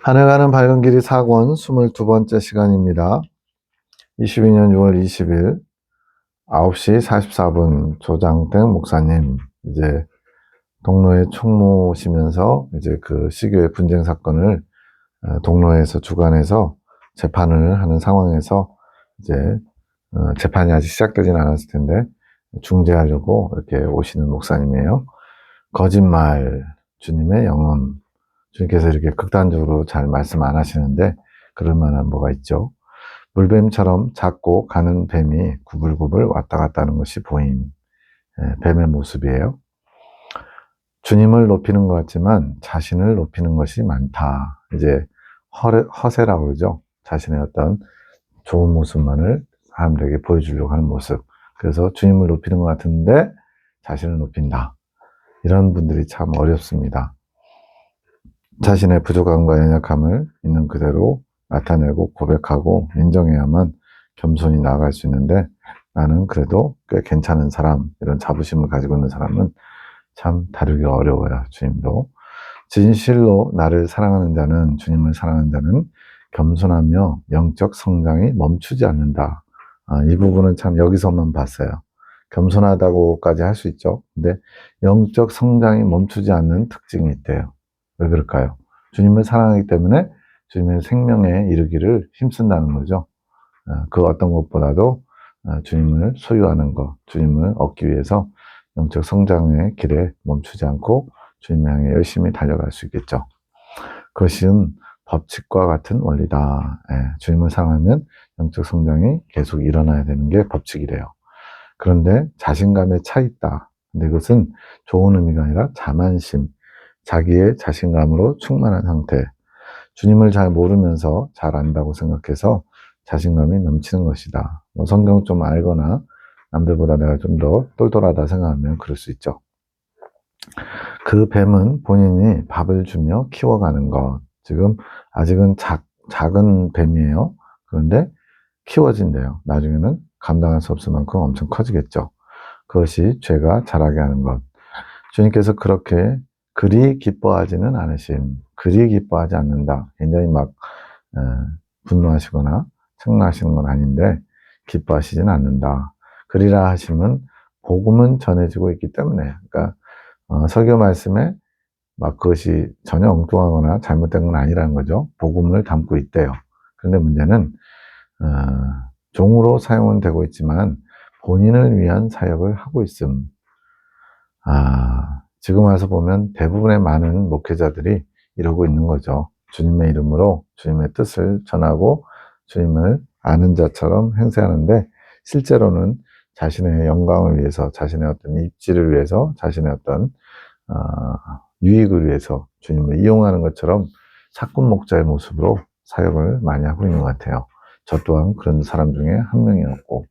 하늘 가는 밝은 길이 4권 22번째 시간입니다. 22년 6월 20일 9시 44분 조장택 목사님 이제 동로에 총무시면서 이제 그 시교의 분쟁 사건을 동로에서 주관해서 재판을 하는 상황에서 이제 재판이 아직 시작되진 않았을 텐데 중재하려고 이렇게 오시는 목사님이에요. 거짓말, 주님의 영혼. 주님께서 이렇게 극단적으로 잘 말씀 안 하시는데 그럴 만한 뭐가 있죠. 물뱀처럼 작고 가는 뱀이 구불구불 왔다 갔다 하는 것이 보임. 뱀의 모습이에요. 주님을 높이는 것 같지만 자신을 높이는 것이 많다. 이제 허세라고 그러죠. 자신의 어떤 좋은 모습만을 사람들에게 보여주려고 하는 모습. 그래서 주님을 높이는 것 같은데 자신을 높인다. 이런 분들이 참 어렵습니다. 자신의 부족함과 연약함을 있는 그대로 나타내고 고백하고 인정해야만 겸손히 나아갈 수 있는데 나는 그래도 꽤 괜찮은 사람, 이런 자부심을 가지고 있는 사람은 참 다루기가 어려워요. 주님도. 진실로 나를 사랑하는 자는, 주님을 사랑하는 자는 겸손하며 영적 성장이 멈추지 않는다. 이 부분은 참 여기서만 봤어요. 겸손하다고까지 할 수 있죠. 근데 영적 성장이 멈추지 않는 특징이 있대요. 왜 그럴까요? 주님을 사랑하기 때문에 주님의 생명에 이르기를 힘쓴다는 거죠. 그 어떤 것보다도 주님을 소유하는 것, 주님을 얻기 위해서 영적 성장의 길에 멈추지 않고 주님을 향해 열심히 달려갈 수 있겠죠. 그것은 법칙과 같은 원리다. 주님을 사랑하면 영적 성장이 계속 일어나야 되는 게 법칙이래요. 그런데 자신감에 차 있다. 근데 그것은 좋은 의미가 아니라 자만심, 자기의 자신감으로 충만한 상태. 주님을 잘 모르면서 잘 안다고 생각해서 자신감이 넘치는 것이다. 뭐 성경 좀 알거나 남들보다 내가 좀 더 똘똘하다 생각하면 그럴 수 있죠. 그 뱀은 본인이 밥을 주며 키워가는 것. 지금 아직은 작은 뱀이에요. 그런데 키워진대요. 나중에는 감당할 수 없을 만큼 엄청 커지겠죠. 그것이 죄가 자라게 하는 것. 주님께서 그렇게 그리 기뻐하지는 않으심. 그리 기뻐하지 않는다. 굉장히 막 분노하시거나 책망하시는 건 아닌데 기뻐하시진 않는다. 그리라 하심은 복음은 전해지고 있기 때문에, 그러니까 설교 말씀에 막 그것이 전혀 엉뚱하거나 잘못된 건 아니라는 거죠. 복음을 담고 있대요. 그런데 문제는 종으로 사용은 되고 있지만 본인을 위한 사역을 하고 있음. 지금 와서 보면 대부분의 많은 목회자들이 이러고 있는 거죠. 주님의 이름으로 주님의 뜻을 전하고 주님을 아는 자처럼 행세하는데 실제로는 자신의 영광을 위해서, 자신의 어떤 입지를 위해서, 자신의 어떤 유익을 위해서 주님을 이용하는 것처럼 사꾼 목자의 모습으로 사역을 많이 하고 있는 것 같아요. 저 또한 그런 사람 중에 한 명이었고,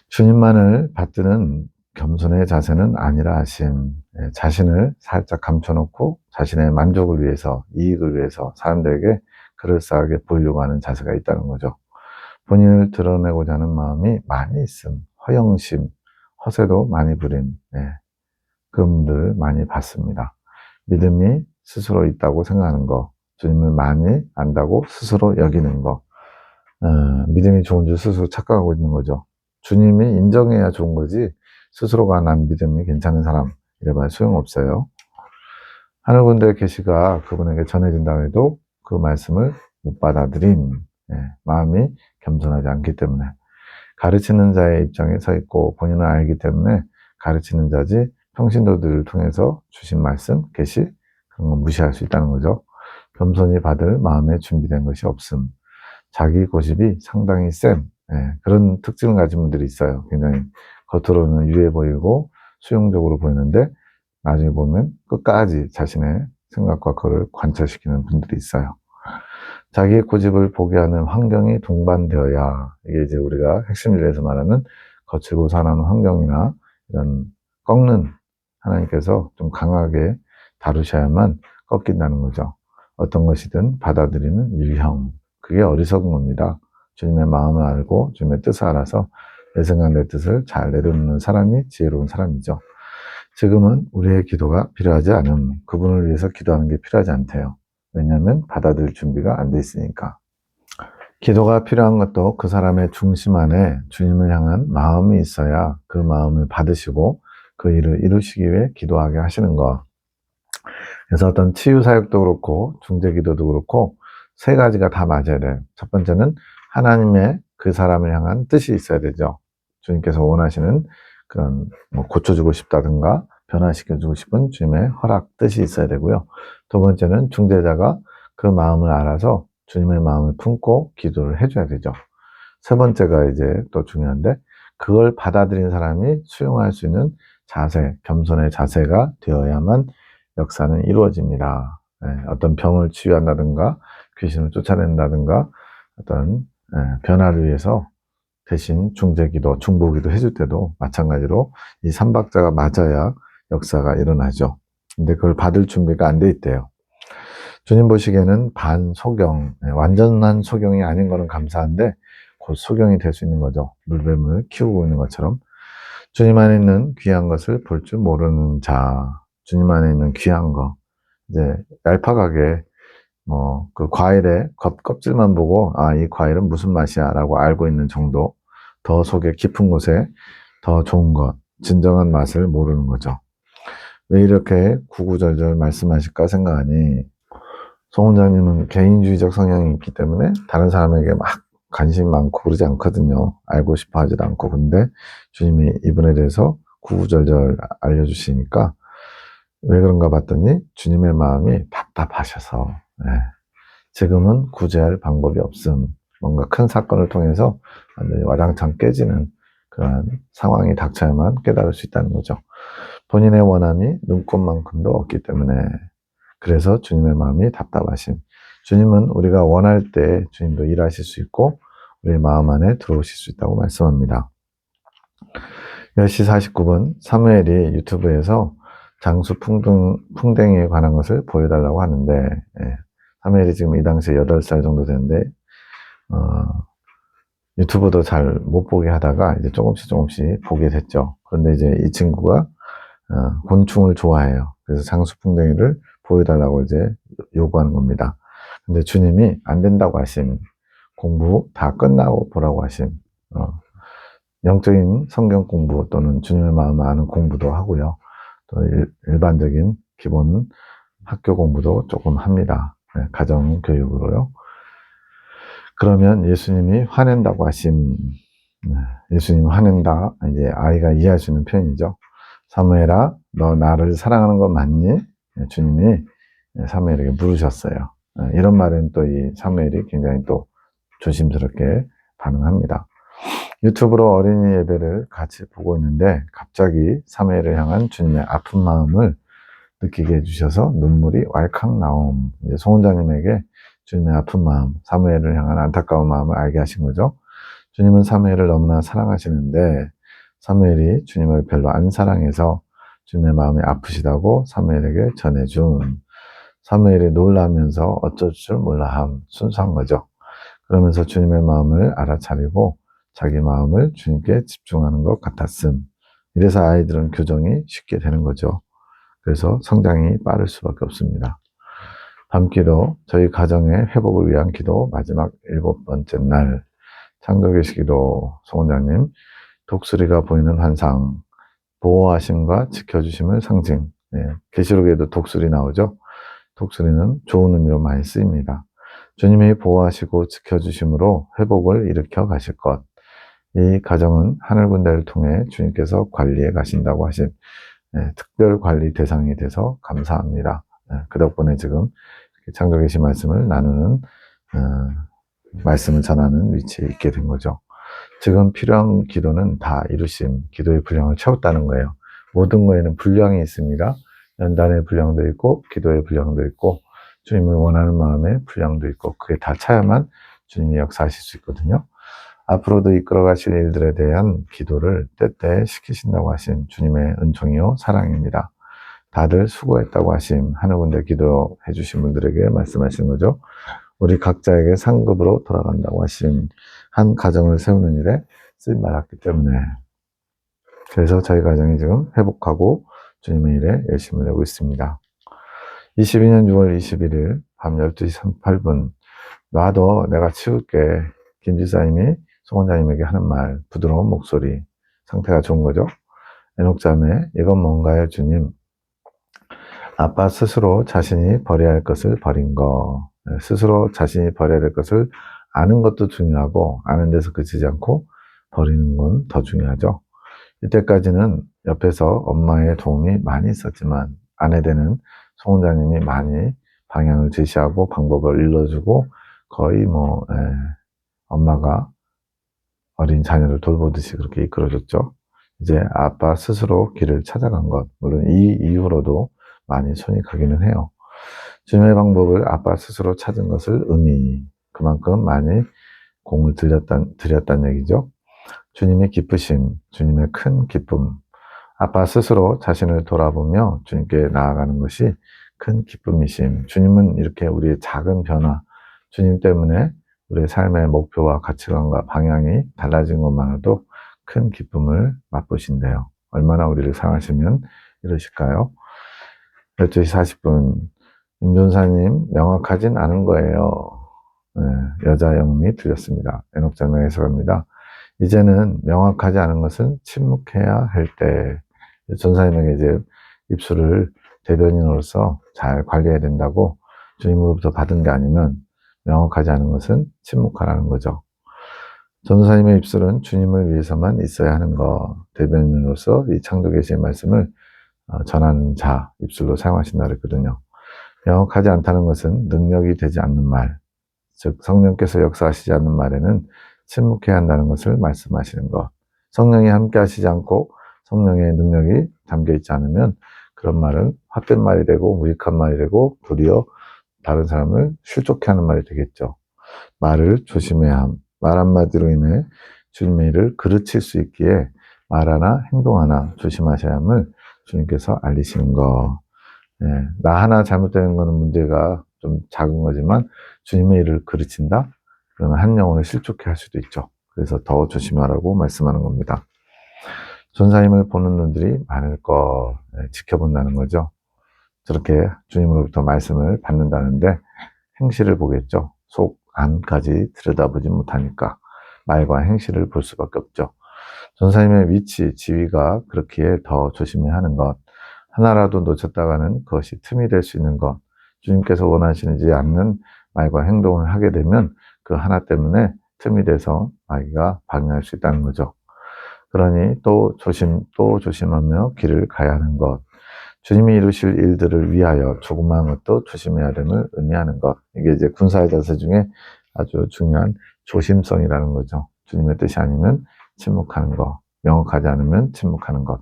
주님만을 받드는 겸손의 자세는 아니라 하심. 자신을 살짝 감춰놓고 자신의 만족을 위해서, 이익을 위해서 사람들에게 그럴싸하게 보이려고 하는 자세가 있다는 거죠. 본인을 드러내고자 하는 마음이 많이 있음. 허영심, 허세도 많이 부린 그런 분들을 많이 봤습니다. 믿음이 스스로 있다고 생각하는 거, 주님을 많이 안다고 스스로 여기는 거, 믿음이 좋은 줄 스스로 착각하고 있는 거죠. 주님이 인정해야 좋은 거지 스스로가 난 믿음이 괜찮은 사람 이래봐야 소용없어요. 하늘군대의 계시가 그분에게 전해진다고 해도 그 말씀을 못 받아들인 마음이 겸손하지 않기 때문에, 가르치는 자의 입장에 서 있고 본인은 알기 때문에 가르치는 자지 평신도들을 통해서 주신 말씀, 계시 그런 건 무시할 수 있다는 거죠. 겸손히 받을 마음에 준비된 것이 없음. 자기 고집이 상당히 센 그런 특징을 가진 분들이 있어요. 굉장히 겉으로는 유해 보이고 수용적으로 보이는데 나중에 보면 끝까지 자신의 생각과 그걸 관철시키는 분들이 있어요. 자기의 고집을 보게 하는 환경이 동반되어야, 이게 이제 우리가 핵심주의에서 말하는 거칠고 산한 환경이나 이런 꺾는, 하나님께서 좀 강하게 다루셔야만 꺾인다는 거죠. 어떤 것이든 받아들이는 유형, 그게 어리석은 겁니다. 주님의 마음을 알고 주님의 뜻을 알아서 내 생각 내 뜻을 잘 내려놓는 사람이 지혜로운 사람이죠. 지금은 우리의 기도가 필요하지 않음. 그분을 위해서 기도하는 게 필요하지 않대요. 왜냐하면 받아들일 준비가 안 돼 있으니까. 기도가 필요한 것도 그 사람의 중심 안에 주님을 향한 마음이 있어야 그 마음을 받으시고 그 일을 이루시기 위해 기도하게 하시는 것. 그래서 어떤 치유 사역도 그렇고 중재 기도도 그렇고 세 가지가 다 맞아야 돼요. 첫 번째는 하나님의 그 사람을 향한 뜻이 있어야 되죠. 주님께서 원하시는 그런 고쳐주고 싶다든가 변화시켜주고 싶은 주님의 허락, 뜻이 있어야 되고요. 두 번째는 중재자가 그 마음을 알아서 주님의 마음을 품고 기도를 해줘야 되죠. 세 번째가 이제 또 중요한데 그걸 받아들인 사람이 수용할 수 있는 자세, 겸손의 자세가 되어야만 역사는 이루어집니다. 어떤 병을 치유한다든가 귀신을 쫓아낸다든가 어떤 변화를 위해서 대신 중재기도, 중보기도 해줄 때도 마찬가지로 이 삼박자가 맞아야 역사가 일어나죠. 근데 그걸 받을 준비가 안 돼 있대요. 주님 보시기에는 반소경, 완전한 소경이 아닌 거는 감사한데 곧 소경이 될 수 있는 거죠. 물뱀을 키우고 있는 것처럼. 주님 안에 있는 귀한 것을 볼 줄 모르는 자, 주님 안에 있는 귀한 거, 이제 얄팍하게 그 과일의 껍질만 보고 이 과일은 무슨 맛이야 라고 알고 있는 정도, 더 속에 깊은 곳에 더 좋은 것, 진정한 맛을 모르는 거죠. 왜 이렇게 구구절절 말씀하실까 생각하니 송 원장님은 개인주의적 성향이 있기 때문에 다른 사람에게 막 관심이 많고 그러지 않거든요. 알고 싶어 하지도 않고. 근데 주님이 이분에 대해서 구구절절 알려주시니까 왜 그런가 봤더니 주님의 마음이 답답하셔서 지금은 구제할 방법이 없음. 뭔가 큰 사건을 통해서 완전히 와장창 깨지는 그런 상황이 닥쳐야만 깨달을 수 있다는 거죠. 본인의 원함이 눈꽃만큼도 없기 때문에 그래서 주님의 마음이 답답하심. 주님은 우리가 원할 때 주님도 일하실 수 있고 우리의 마음 안에 들어오실 수 있다고 말씀합니다. 10시 49분 사무엘이 유튜브에서 장수 풍뎅이에 관한 것을 보여달라고 하는데 사무엘이 지금 이 당시에 8살 정도 되는데 유튜브도 잘 못 보게 하다가 이제 조금씩 보게 됐죠. 그런데 이제 이 친구가 곤충을 좋아해요. 그래서 장수풍뎅이를 보여달라고 이제 요구하는 겁니다. 근데 주님이 안 된다고 하심. 공부 다 끝나고 보라고 하심. 영적인 성경 공부 또는 주님의 마음을 아는 공부도 하고요. 또 일반적인 기본 학교 공부도 조금 합니다. 가정 교육으로요. 그러면 예수님이 화낸다고 하심. 예수님이 화낸다. 이제 아이가 이해할 수 있는 표현이죠. 사무엘아, 너 나를 사랑하는 거 맞니? 주님이 사무엘에게 물으셨어요. 이런 말은 또 이 사무엘이 굉장히 또 조심스럽게 반응합니다. 유튜브로 어린이 예배를 같이 보고 있는데 갑자기 사무엘을 향한 주님의 아픈 마음을 느끼게 해주셔서 눈물이 왈칵 나옴. 이제 송 원장님에게 주님의 아픈 마음, 사무엘을 향한 안타까운 마음을 알게 하신 거죠. 주님은 사무엘을 너무나 사랑하시는데 사무엘이 주님을 별로 안 사랑해서 주님의 마음이 아프시다고 사무엘에게 전해준, 사무엘이 놀라면서 어쩔 줄 몰라함, 순수한 거죠. 그러면서 주님의 마음을 알아차리고 자기 마음을 주님께 집중하는 것 같았음. 이래서 아이들은 교정이 쉽게 되는 거죠. 그래서 성장이 빠를 수밖에 없습니다. 밤기도, 저희 가정의 회복을 위한 기도 마지막 7번째 날, 창조계시기도 송 원장님, 독수리가 보이는 환상, 보호하심과 지켜주심을 상징. 계시록에도 독수리 나오죠. 독수리는 좋은 의미로 많이 쓰입니다. 주님이 보호하시고 지켜주심으로 회복을 일으켜 가실 것. 이 가정은 하늘 군대를 통해 주님께서 관리해 가신다고 하신 특별 관리 대상이 돼서 감사합니다. 그 덕분에 지금 창조계시 말씀을 나누는 말씀을 전하는 위치에 있게 된 거죠. 지금 필요한 기도는 다 이루심, 기도의 분량을 채웠다는 거예요. 모든 거에는 분량이 있습니다. 연단의 분량도 있고 기도의 분량도 있고 주님을 원하는 마음의 분량도 있고 그게 다 차야만 주님이 역사하실 수 있거든요. 앞으로도 이끌어 가실 일들에 대한 기도를 때때 시키신다고 하신 주님의 은총이요 사랑입니다. 다들 수고했다고 하심, 하늘 군대 기도해 주신 분들에게 말씀하신 거죠. 우리 각자에게 상급으로 돌아간다고 하신 한 가정을 세우는 일에 쓰임 받았기 때문에, 그래서 저희 가정이 지금 회복하고 주님의 일에 열심을 내고 있습니다. 22년 6월 21일 밤 12시 38분. 놔도 내가 치울게. 김지사님이 송원장님에게 하는 말, 부드러운 목소리, 상태가 좋은 거죠. 에녹자매, 이건 뭔가요, 주님? 아빠 스스로 자신이 버려야 할 것을 버린 거. 스스로 자신이 버려야 할 것을 아는 것도 중요하고, 아는 데서 그치지 않고 버리는 건 더 중요하죠. 이때까지는 옆에서 엄마의 도움이 많이 있었지만, 아내 되는 송원장님이 많이 방향을 제시하고 방법을 일러주고, 거의 엄마가 어린 자녀를 돌보듯이 그렇게 이끌어줬죠. 이제 아빠 스스로 길을 찾아간 것, 물론 이 이후로도 많이 손이 가기는 해요. 주님의 방법을 아빠 스스로 찾은 것을 그만큼 많이 공을 들였단 얘기죠. 주님의 기쁘심, 주님의 큰 기쁨, 아빠 스스로 자신을 돌아보며 주님께 나아가는 것이 큰 기쁨이심. 주님은 이렇게 우리의 작은 변화, 주님 때문에 우리의 삶의 목표와 가치관과 방향이 달라진 것만으로도 큰 기쁨을 맛보신대요. 얼마나 우리를 사랑하시면 이러실까요? 12시 40분. 임 전사님, 명확하진 않은 거예요. 네, 여자 영음이 들렸습니다. 에녹자매 해석합니다. 이제는 명확하지 않은 것은 침묵해야 할 때, 전사님에게 이제 입술을 대변인으로서 잘 관리해야 된다고 주님으로부터 받은 게 아니면 명확하지 않은 것은 침묵하라는 거죠. 전사님의 입술은 주님을 위해서만 있어야 하는 거, 대변인으로서 이 창조계시의 말씀을 전하는 자 입술로 사용하신다 그랬거든요. 명확하지 않다는 것은 능력이 되지 않는 말, 즉 성령께서 역사하시지 않는 말에는 침묵해야 한다는 것을 말씀하시는 것. 성령이 함께 하시지 않고 성령의 능력이 담겨 있지 않으면 그런 말은 헛된 말이 되고 무익한 말이 되고 도리어 다른 사람을 실족해 하는 말이 되겠죠. 말을 조심해야 함. 말 한마디로 인해 주님의 일을 그르칠 수 있기에 말 하나 행동 하나 조심하셔야 함을 주님께서 알리시는 거. 나 하나 잘못되는 거는 문제가 좀 작은 거지만 주님의 일을 그르친다? 그러면 한 영혼을 실족해 할 수도 있죠. 그래서 더 조심하라고 말씀하는 겁니다. 전사님을 보는 눈들이 많을 거 지켜본다는 거죠. 저렇게 주님으로부터 말씀을 받는다는데 행실을 보겠죠. 속 안까지 들여다보지 못하니까 말과 행실을 볼 수밖에 없죠. 전사님의 위치, 지위가 그렇기에 더 조심해야 하는 것. 하나라도 놓쳤다가는 그것이 틈이 될 수 있는 것. 주님께서 원하시지 않는 말과 행동을 하게 되면 그 하나 때문에 틈이 돼서 마귀가 방해할 수 있다는 거죠. 그러니 또 조심하며 길을 가야 하는 것. 주님이 이루실 일들을 위하여 조그마한 것도 조심해야 됨을 의미하는 것. 이게 이제 군사의 자세 중에 아주 중요한 조심성이라는 거죠. 주님의 뜻이 아니면 침묵하는 것. 명확하지 않으면 침묵하는 것.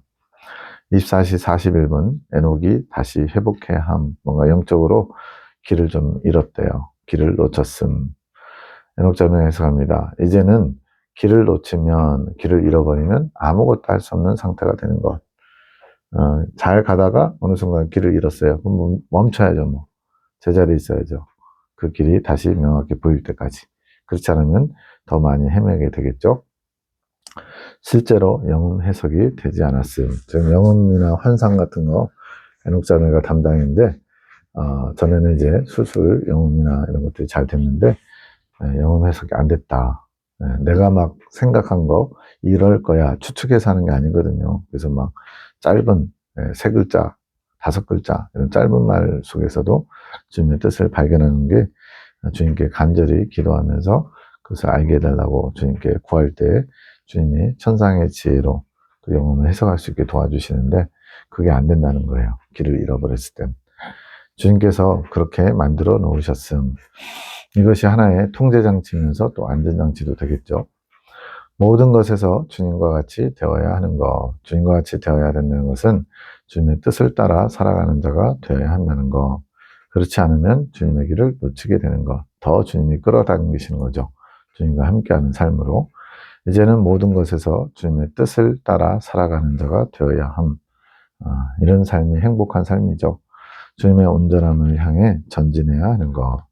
24시 41분, 에녹이 다시 회복해야 함. 뭔가 영적으로 길을 좀 잃었대요. 길을 놓쳤음. 에녹자매 해석합니다. 이제는 길을 놓치면, 길을 잃어버리면 아무것도 할 수 없는 상태가 되는 것. 잘 가다가 어느 순간 길을 잃었어요. 그럼 멈춰야죠, 뭐. 제자리에 있어야죠. 그 길이 다시 명확히 보일 때까지. 그렇지 않으면 더 많이 헤매게 되겠죠. 실제로 영음 해석이 되지 않았음. 즉 영음이나 환상 같은 거 에녹자매가 담당인데 전에는 이제 수술 영음이나 이런 것들이 잘 됐는데 영음 해석이 안 됐다. 내가 막 생각한 거 이럴 거야 추측해서 하는 게 아니거든요. 그래서 막 짧은 세 글자, 다섯 글자 이런 짧은 말 속에서도 주님의 뜻을 발견하는 게 주님께 간절히 기도하면서 그것을 알게 해달라고 주님께 구할 때 주님이 천상의 지혜로 그 영혼을 해석할 수 있게 도와주시는데 그게 안 된다는 거예요. 길을 잃어버렸을 땐. 주님께서 그렇게 만들어 놓으셨음. 이것이 하나의 통제장치면서 또 안전장치도 되겠죠. 모든 것에서 주님과 같이 되어야 하는 것. 주님과 같이 되어야 된다는 것은 주님의 뜻을 따라 살아가는 자가 되어야 한다는 것. 그렇지 않으면 주님의 길을 놓치게 되는 것. 더 주님이 끌어당기시는 거죠. 주님과 함께하는 삶으로. 이제는 모든 것에서 주님의 뜻을 따라 살아가는 자가 되어야 함. 이런 삶이 행복한 삶이죠. 주님의 온전함을 향해 전진해야 하는 것.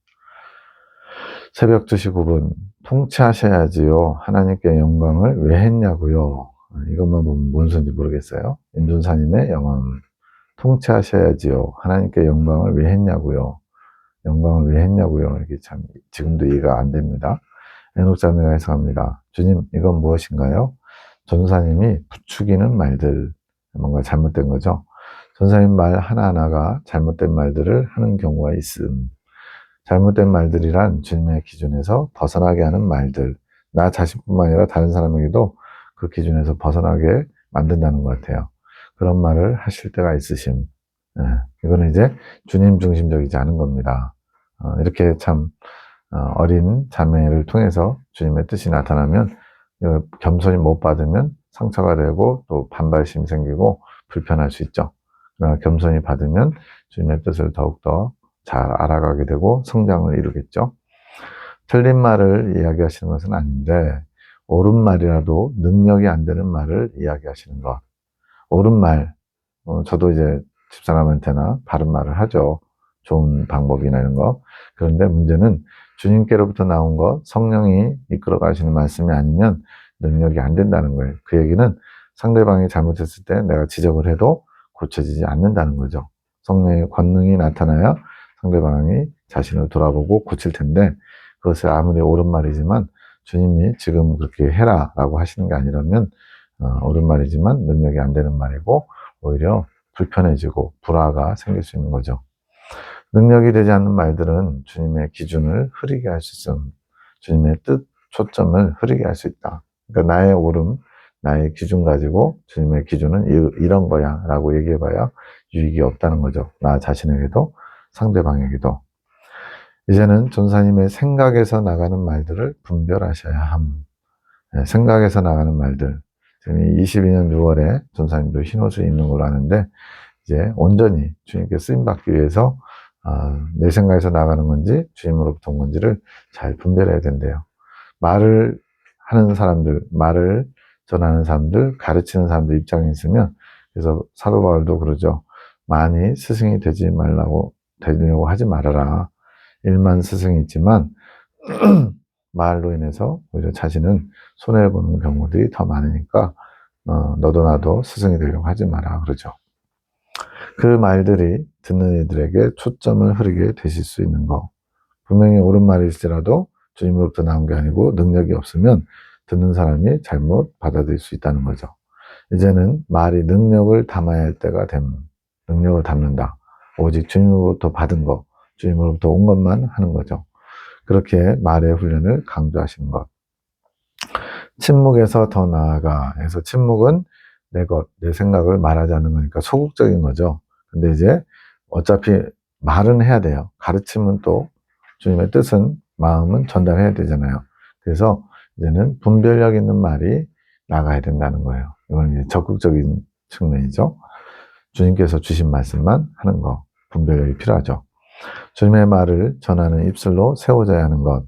새벽 2시 9분. 통치하셔야지요. 하나님께 영광을 왜 했냐고요. 이것만 보면 뭔 소리인지 모르겠어요. 임준사님의 영광. 통치하셔야지요. 하나님께 영광을 왜 했냐고요. 영광을 왜 했냐고요. 이게 참 지금도 이해가 안 됩니다. 에녹 자매가 해석합니다. 주님, 이건 무엇인가요? 전도사님이 부추기는 말들, 뭔가 잘못된 거죠. 전도사님 말 하나하나가 잘못된 말들을 하는 경우가 있음. 잘못된 말들이란 주님의 기준에서 벗어나게 하는 말들, 나 자신뿐만 아니라 다른 사람에게도 그 기준에서 벗어나게 만든다는 것 같아요. 그런 말을 하실 때가 있으심. 이거는 이제 주님 중심적이지 않은 겁니다. 이렇게 참 어린 자매를 통해서 주님의 뜻이 나타나면 겸손히 못 받으면 상처가 되고 또 반발심이 생기고 불편할 수 있죠. 그러나 겸손히 받으면 주님의 뜻을 더욱더 잘 알아가게 되고 성장을 이루겠죠. 틀린 말을 이야기하시는 것은 아닌데 옳은 말이라도 능력이 안 되는 말을 이야기하시는 것. 옳은 말, 저도 이제 집사람한테나 바른 말을 하죠. 좋은 방법이나 이런 거. 그런데 문제는 주님께로부터 나온 것, 성령이 이끌어 가시는 말씀이 아니면 능력이 안 된다는 거예요. 그 얘기는 상대방이 잘못했을 때 내가 지적을 해도 고쳐지지 않는다는 거죠. 성령의 권능이 나타나야 상대방이 자신을 돌아보고 고칠 텐데 그것을 아무리 옳은 말이지만 주님이 지금 그렇게 해라라고 하시는 게 아니라면 옳은 말이지만 능력이 안 되는 말이고 오히려 불편해지고 불화가 생길 수 있는 거죠. 능력이 되지 않는 말들은 주님의 기준을 흐리게 할 수 있음. 주님의 뜻, 초점을 흐리게 할 수 있다. 그러니까 나의 옳음, 나의 기준 가지고 주님의 기준은 이런 거야 라고 얘기해봐야 유익이 없다는 거죠. 나 자신에게도 상대방에게도. 이제는 전사님의 생각에서 나가는 말들을 분별하셔야 함. 생각에서 나가는 말들. 지금 22년 6월에 전사님도 흰 옷을 입는 걸로 아는데 이제 온전히 주님께 쓰임받기 위해서 내 생각에서 나가는 건지 주님으로부터 온 건지를 잘 분별해야 된대요. 말을 하는 사람들, 말을 전하는 사람들, 가르치는 사람들 입장에 있으면 그래서 사도 바울도 그러죠. 많이 스승이 되려고 하지 말아라. 일만 스승이 있지만 말로 인해서 오히려 자신은 손해보는 경우들이 더 많으니까 너도 나도 스승이 되려고 하지 마라 그러죠. 그 말들이 듣는 이들에게 초점을 흐리게 되실 수 있는 거. 분명히 옳은 말일지라도 주님으로부터 나온 게 아니고 능력이 없으면 듣는 사람이 잘못 받아들일 수 있다는 거죠. 이제는 말이 능력을 담아야 할 때가 됨. 능력을 담는다. 오직 주님으로부터 받은 것, 주님으로부터 온 것만 하는 거죠. 그렇게 말의 훈련을 강조하시는 것. 침묵에서 더 나아가 해서 침묵은 내 생각을 말하지 않는 거니까 소극적인 거죠. 근데 이제 어차피 말은 해야 돼요. 가르침은 또 주님의 뜻은 마음은 전달해야 되잖아요. 그래서 이제는 분별력 있는 말이 나가야 된다는 거예요. 이건 이제 적극적인 측면이죠. 주님께서 주신 말씀만 하는 거, 분별력이 필요하죠. 주님의 말을 전하는 입술로 세워져야 하는 것.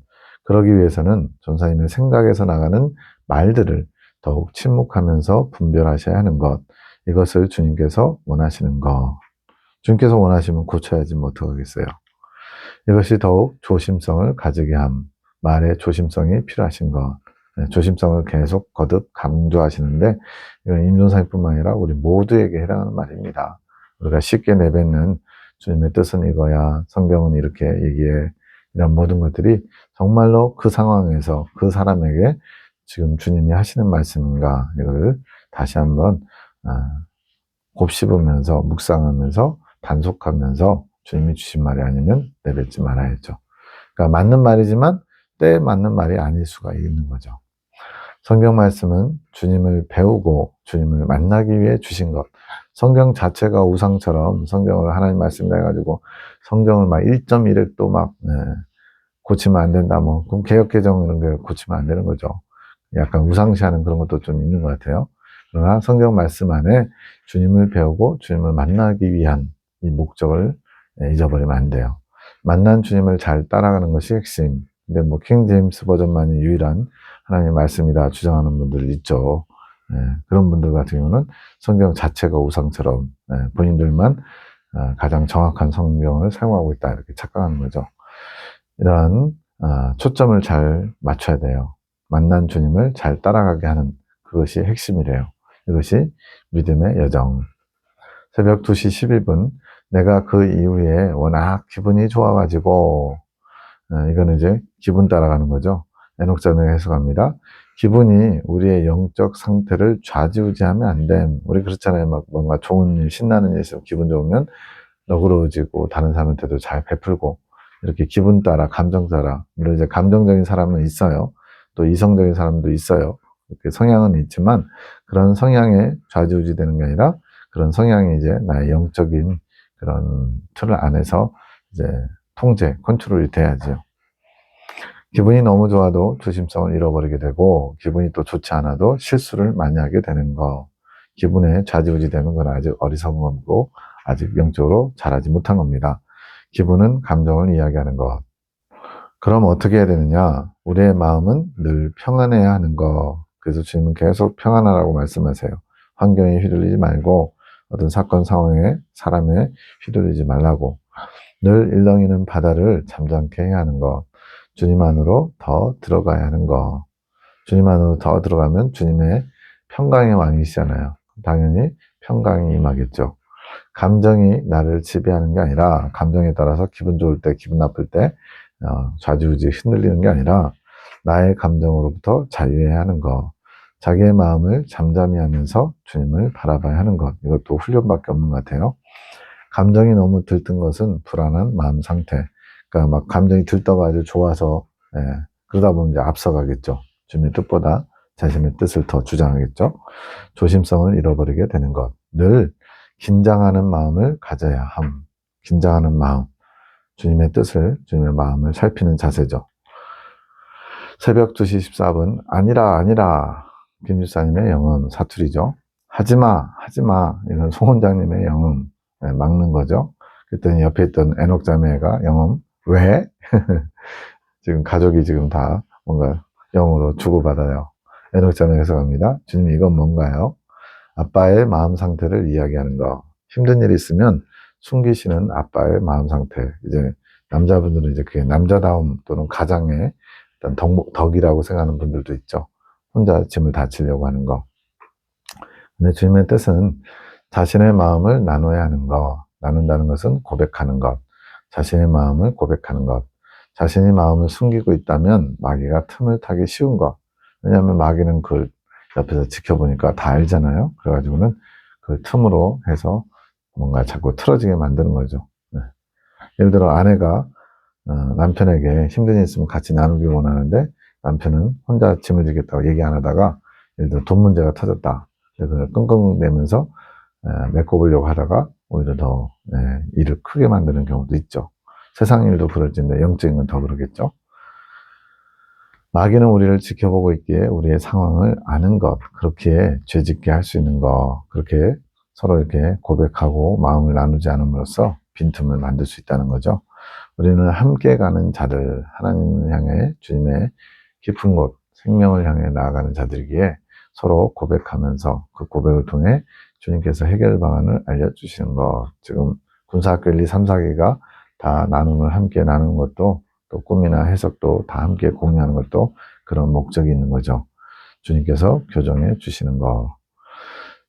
그러기 위해서는 전사님의 생각에서 나가는 말들을 더욱 침묵하면서 분별하셔야 하는 것. 이것을 주님께서 원하시는 것. 주님께서 원하시면 고쳐야지 뭐 어떡하겠어요. 이것이 더욱 조심성을 가지게 함. 말의 조심성이 필요하신 것. 조심성을 계속 거듭 강조하시는데 이건 임종사님뿐만 아니라 우리 모두에게 해당하는 말입니다. 우리가 쉽게 내뱉는 주님의 뜻은 이거야, 성경은 이렇게 얘기해, 이런 모든 것들이 정말로 그 상황에서 그 사람에게 지금 주님이 하시는 말씀인가 이걸 다시 한번 곱씹으면서 묵상하면서 단속하면서 주님이 주신 말이 아니면 내뱉지 말아야죠. 그러니까 맞는 말이지만 때에 맞는 말이 아닐 수가 있는 거죠. 성경 말씀은 주님을 배우고 주님을 만나기 위해 주신 것. 성경 자체가 우상처럼 성경을 하나님 말씀이라 해가지고 성경을 막 1.1획도 막 고치면 안 된다 뭐 그럼 개역개정 이런 게 고치면 안 되는 거죠. 약간 우상시하는 그런 것도 좀 있는 것 같아요. 그러나 성경 말씀 안에 주님을 배우고 주님을 만나기 위한 이 목적을 잊어버리면 안 돼요. 만난 주님을 잘 따라가는 것이 핵심. 근데 뭐 킹제임스 버전만이 유일한 하나님의 말씀이라 주장하는 분들 있죠. 그런 분들 같은 경우는 성경 자체가 우상처럼 본인들만 가장 정확한 성경을 사용하고 있다 이렇게 착각하는 거죠. 이러한 초점을 잘 맞춰야 돼요. 만난 주님을 잘 따라가게 하는 그것이 핵심이래요. 이것이 믿음의 여정. 새벽 2시 12분 내가 그 이후에 워낙 기분이 좋아가지고, 이거는 이제 기분 따라가는 거죠. 에녹자매가 해석합니다. 기분이 우리의 영적 상태를 좌지우지하면 안 됨. 우리 그렇잖아요. 막 뭔가 좋은 일, 신나는 일 있으면 기분 좋으면 너그러워지고 다른 사람한테도 잘 베풀고 이렇게 기분 따라, 감정 따라. 물론 이제 감정적인 사람은 있어요. 또 이성적인 사람도 있어요. 이렇게 성향은 있지만 그런 성향에 좌지우지 되는 게 아니라 그런 성향이 이제 나의 영적인 그런 틀 안에서 이제 통제, 컨트롤이 돼야죠. 기분이 너무 좋아도 조심성을 잃어버리게 되고 기분이 또 좋지 않아도 실수를 많이 하게 되는 거. 기분에 좌지우지 되는 건 아직 어리석은 거고 아직 영적으로 자라지 못한 겁니다. 기분은 감정을 이야기하는 것. 그럼 어떻게 해야 되느냐? 우리의 마음은 늘 평안해야 하는 거. 그래서 주님은 계속 평안하라고 말씀하세요. 환경에 휘둘리지 말고 어떤 사건 상황에 사람에 휘둘리지 말라고. 늘 일렁이는 바다를 잠잠케 해야 하는 것. 주님 안으로 더 들어가야 하는 거. 주님 안으로 더 들어가면 주님의 평강의 왕이시잖아요. 당연히 평강이 임하겠죠. 감정이 나를 지배하는 게 아니라 감정에 따라서 기분 좋을 때, 기분 나쁠 때 좌지우지 흔들리는 게 아니라 나의 감정으로부터 자유해야 하는 거. 자기의 마음을 잠잠히 하면서 주님을 바라봐야 하는 것. 이것도 훈련밖에 없는 것 같아요. 감정이 너무 들뜬 것은 불안한 마음 상태. 그러니까 막 감정이 들떠가지고 좋아서 그러다 보면 이제 앞서가겠죠. 주님의 뜻보다 자신의 뜻을 더 주장하겠죠. 조심성을 잃어버리게 되는 것. 늘 긴장하는 마음을 가져야 함. 긴장하는 마음. 주님의 뜻을, 주님의 마음을 살피는 자세죠. 새벽 2시 14분. 아니라, 아니라. 김주사님의 영음 사투리죠. 하지마, 하지마. 이건 송원장님의 영음 막는 거죠. 그랬더니 옆에 있던 에녹자매가 영음 왜? 지금 가족이 지금 다 뭔가 영으로 주고받아요. 에녹자매가 해석합니다. 주님 이건 뭔가요? 아빠의 마음 상태를 이야기하는 거. 힘든 일이 있으면 숨기시는 아빠의 마음 상태. 이제 남자분들은 이제 그게 남자다움 또는 가장의 어떤 덕이라고 생각하는 분들도 있죠. 혼자 짐을 다 지려고 하는 거. 근데 주님의 뜻은 자신의 마음을 나눠야 하는 거. 나눈다는 것은 고백하는 것. 자신의 마음을 고백하는 것. 자신이 마음을 숨기고 있다면 마귀가 틈을 타기 쉬운 것. 왜냐하면 마귀는 그걸 옆에서 지켜보니까 다 알잖아요. 그래가지고는 그 틈으로 해서 뭔가 자꾸 틀어지게 만드는 거죠. 네. 예를 들어 아내가 남편에게 힘든 일 있으면 같이 나누길 원하는데 남편은 혼자 짐을 지겠다고 얘기 안 하다가 예를 들어 돈 문제가 터졌다. 그래서 끙끙대면서 메꿔보려고 하다가 오히려 더 일을 크게 만드는 경우도 있죠. 세상 일도 그럴진데 영적인 건 더 그러겠죠. 마귀는 우리를 지켜보고 있기에 우리의 상황을 아는 것, 그렇게 죄짓게 할 수 있는 것, 그렇게 서로 이렇게 고백하고 마음을 나누지 않음으로써 빈틈을 만들 수 있다는 거죠. 우리는 함께 가는 자들, 하나님을 향해 주님의 깊은 곳, 생명을 향해 나아가는 자들이기에 서로 고백하면서 그 고백을 통해 주님께서 해결 방안을 알려주시는 것. 지금 군사학교 1, 2, 3, 4기가 다 나눔을 함께 나누는 것도 또 꿈이나 해석도 다 함께 공유하는 것도 그런 목적이 있는 거죠. 주님께서 교정해 주시는 것.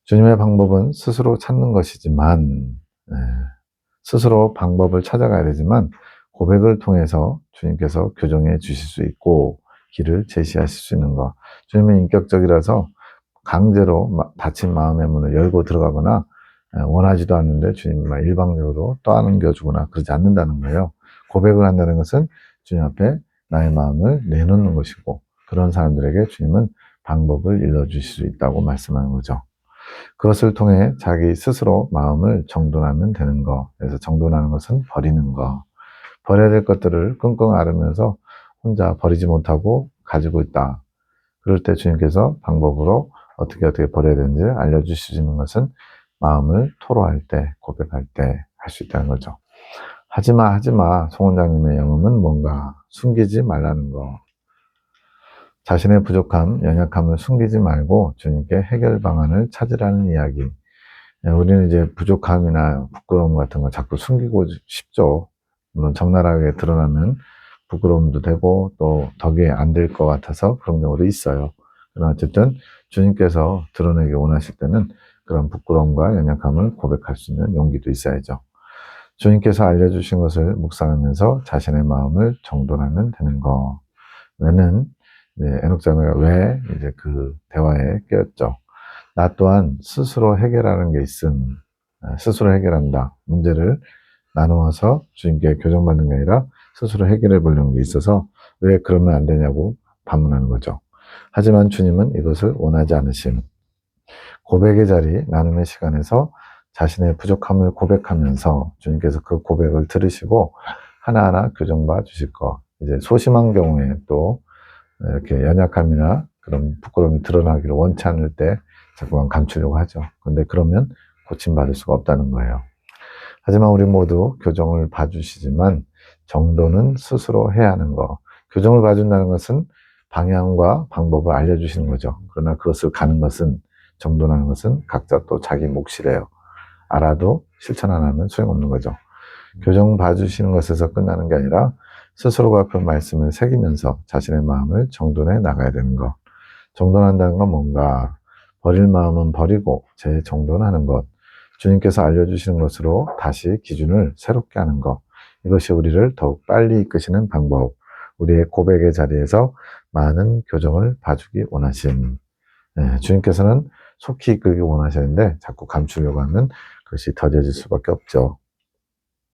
주님의 방법은 스스로 찾는 것이지만 스스로 방법을 찾아가야 되지만 고백을 통해서 주님께서 교정해 주실 수 있고 길을 제시하실 수 있는 것. 주님은 인격적이라서 강제로 닫힌 마음의 문을 열고 들어가거나 원하지도 않는데 주님이 일방적으로 떠안겨주거나 그러지 않는다는 거예요. 고백을 한다는 것은 주님 앞에 나의 마음을 내놓는 것이고 그런 사람들에게 주님은 방법을 일러주실 수 있다고 말씀하는 거죠. 그것을 통해 자기 스스로 마음을 정돈하면 되는 거. 그래서 정돈하는 것은 버리는 거. 버려야 될 것들을 끙끙 앓으면서 혼자 버리지 못하고 가지고 있다. 그럴 때 주님께서 방법으로 어떻게 버려야 되는지를 알려주시는 것은 마음을 토로할 때, 고백할 때 할 수 있다는 거죠. 하지마, 하지마. 송 원장님의 영음은 뭔가 숨기지 말라는 거. 자신의 부족함, 연약함을 숨기지 말고 주님께 해결 방안을 찾으라는 이야기. 우리는 이제 부족함이나 부끄러움 같은 거 자꾸 숨기고 싶죠. 물론 적나라하게 드러나면 부끄러움도 되고 또 덕이 안 될 것 같아서 그런 경우도 있어요. 그러나 어쨌든 주님께서 드러내기 원하실 때는 그런 부끄러움과 연약함을 고백할 수 있는 용기도 있어야죠. 주님께서 알려주신 것을 묵상하면서 자신의 마음을 정돈하면 되는 거. 왜는 에녹 자매가 왜 이제 그 대화에 끼었죠. 나 또한 스스로 해결하는 게 스스로 해결한다. 문제를 나누어서 주님께 교정받는 게 아니라 스스로 해결해 보려는 게 있어서 왜 그러면 안 되냐고 반문하는 거죠. 하지만 주님은 이것을 원하지 않으심. 고백의 자리, 나눔의 시간에서 자신의 부족함을 고백하면서 주님께서 그 고백을 들으시고 하나하나 교정받아 주실 거. 이제 소심한 경우에 또 이렇게 연약함이나 그런 부끄러움이 드러나기를 원치 않을 때 자꾸만 감추려고 하죠. 근데 그러면 고침받을 수가 없다는 거예요. 하지만 우리 모두 교정을 봐주시지만 정도는 스스로 해야 하는 거. 교정을 봐준다는 것은 방향과 방법을 알려주시는 거죠. 그러나 그것을 가는 것은, 정돈하는 것은 각자 또 자기 몫이래요. 알아도 실천 안 하면 소용없는 거죠. 교정 봐주시는 것에서 끝나는 게 아니라 스스로가 그 말씀을 새기면서 자신의 마음을 정돈해 나가야 되는 것. 정돈한다는 건 뭔가 버릴 마음은 버리고 재정돈하는 것. 주님께서 알려주시는 것으로 다시 기준을 새롭게 하는 것. 이것이 우리를 더욱 빨리 이끄시는 방법. 우리의 고백의 자리에서 많은 교정을 봐주기 원하심. 주님께서는 속히 이끌기 원하시는데 자꾸 감추려고 하면 그것이 더뎌질 수밖에 없죠.